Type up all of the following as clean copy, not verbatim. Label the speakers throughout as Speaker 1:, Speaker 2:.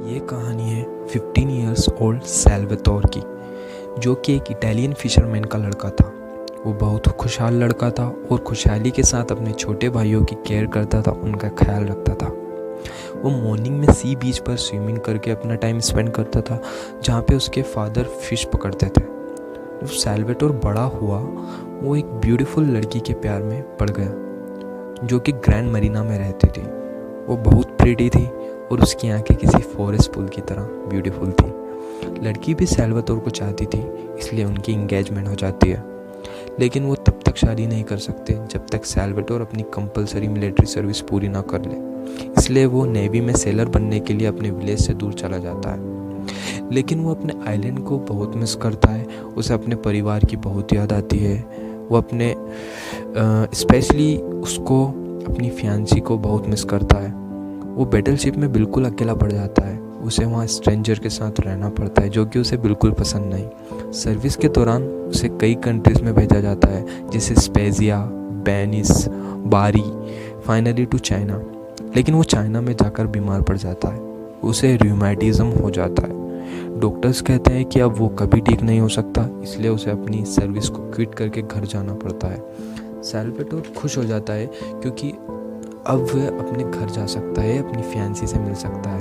Speaker 1: ये कहानी है 15 इयर्स ओल्ड सैल्वातोर की, जो कि एक इटालियन फिशरमैन का लड़का था। वो बहुत खुशहाल लड़का था और खुशहाली के साथ अपने छोटे भाइयों की केयर करता था, उनका ख्याल रखता था। वो मॉर्निंग में सी बीच पर स्विमिंग करके अपना टाइम स्पेंड करता था, जहाँ पे उसके फादर फिश पकड़ते थे। जब सैल्वातोर बड़ा हुआ, वो एक ब्यूटीफुल लड़की के प्यार में पड़ गया, जो कि ग्रैंड मरीना में रहती थी। वो बहुत प्रीटी थी और उसकी आंखें किसी फॉरेस्ट फूल की तरह ब्यूटीफुल थी। लड़की भी सैल्वातोर को चाहती थी, इसलिए उनकी इंगेजमेंट हो जाती है। लेकिन वो तब तक शादी नहीं कर सकते जब तक सैल्वातोर अपनी कंपलसरी मिलिट्री सर्विस पूरी ना कर ले। इसलिए वो नेवी में सेलर बनने के लिए अपने विलेज से दूर चला जाता है। लेकिन वो अपने आइलैंड को बहुत मिस करता है, उसे अपने परिवार की बहुत याद आती है। वो अपने स्पेशली उसको अपनी फियांसी को बहुत मिस करता है। वो बैटलशिप में बिल्कुल अकेला पड़ जाता है। उसे वहाँ स्ट्रेंजर के साथ रहना पड़ता है, जो कि उसे बिल्कुल पसंद नहीं। सर्विस के दौरान उसे कई कंट्रीज़ में भेजा जाता है, जैसे स्पेजिया, बेनिस, बारी, फाइनली टू चाइना। लेकिन वो चाइना में जाकर बीमार पड़ जाता है। उसे रूमेटिज्म हो जाता है। डॉक्टर्स कहते हैं कि अब वो कभी ठीक नहीं हो सकता, इसलिए उसे अपनी सर्विस को क्विट करके घर जाना पड़ता है। सैल्वातोर खुश हो जाता है क्योंकि अब वह अपने घर जा सकता है, अपनी फियांसी से मिल सकता है।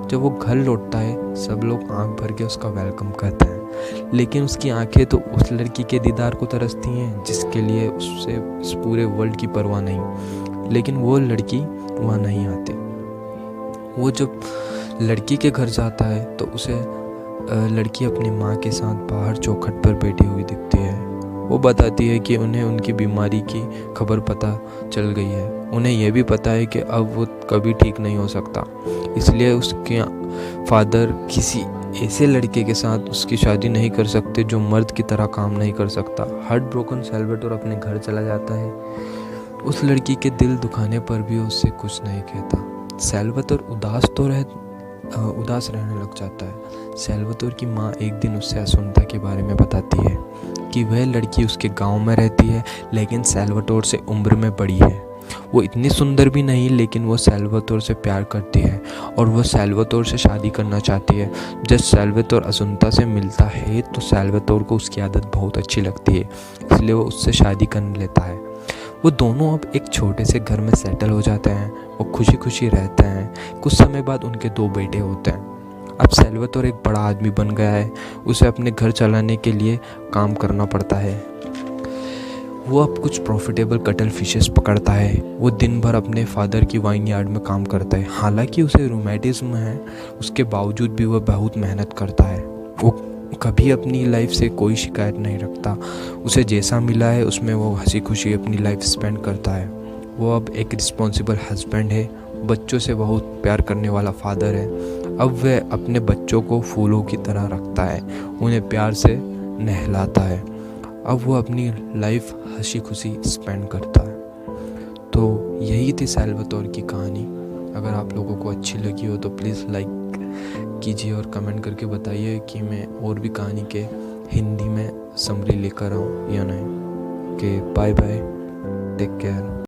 Speaker 1: जब वो घर लौटता है, सब लोग आंख भर के उसका वेलकम करते हैं। लेकिन उसकी आंखें तो उस लड़की के दीदार को तरसती हैं जिसके लिए उससे इस पूरे वर्ल्ड की परवाह नहीं। लेकिन वो लड़की वहाँ नहीं आती। वो जब लड़की के घर जाता है तो उसे लड़की अपनी माँ के साथ बाहर चौखट पर बैठी हुई दिखती है। वो बताती है कि उन्हें उनकी बीमारी की खबर पता चल गई है। उन्हें यह भी पता है कि अब वो कभी ठीक नहीं हो सकता, इसलिए उसके फादर किसी ऐसे लड़के के साथ उसकी शादी नहीं कर सकते जो मर्द की तरह काम नहीं कर सकता। हार्ट ब्रोकन सैल्वातोर अपने घर चला जाता है। उस लड़की के दिल दुखाने पर भी उससे कुछ नहीं कहता। सैल्वातोर उदास रहने लग जाता है। सैल्वातोर की माँ एक दिन उससे असुनता के बारे में बताती है कि वह लड़की उसके गांव में रहती है, लेकिन सैल्वातोर से उम्र में बड़ी है। वो इतनी सुंदर भी नहीं, लेकिन वो सैल्वातोर से प्यार करती है और वो सैल्वातोर से शादी करना चाहती है। जब सैल्वातोर असुनता से मिलता है तो सैल्वातोर को उसकी आदत बहुत अच्छी लगती है, इसलिए वो उससे शादी कर लेता है। वो दोनों अब एक छोटे से घर में सेटल हो जाते हैं। वो खुशी खुशी रहते हैं। कुछ समय बाद उनके 2 बेटे होते हैं। अब सैल्वातोर एक बड़ा आदमी बन गया है। उसे अपने घर चलाने के लिए काम करना पड़ता है। वो अब कुछ प्रॉफिटेबल कटल फिशेस पकड़ता है। वो दिन भर अपने फादर की वाइन यार्ड में काम करता है। हालांकि उसे रूमेटिज्म है, उसके बावजूद भी वह बहुत मेहनत करता है। वो कभी अपनी लाइफ से कोई शिकायत नहीं रखता। उसे जैसा मिला है उसमें वो हंसी खुशी अपनी लाइफ स्पेंड करता है। वो अब एक रिस्पॉन्सिबल हस्बैंड है, बच्चों से बहुत प्यार करने वाला फादर है। अब वह अपने बच्चों को फूलों की तरह रखता है, उन्हें प्यार से नहलाता है। अब वो अपनी लाइफ हंसी खुशी स्पेंड करता है। तो यही थी सैल्वातोर की कहानी। अगर आप लोगों को अच्छी लगी हो तो प्लीज़ लाइक कीजिए और कमेंट करके बताइए कि मैं और भी कहानी के हिंदी में समरी लेकर आऊँ या नहीं। Okay, bye bye, take care.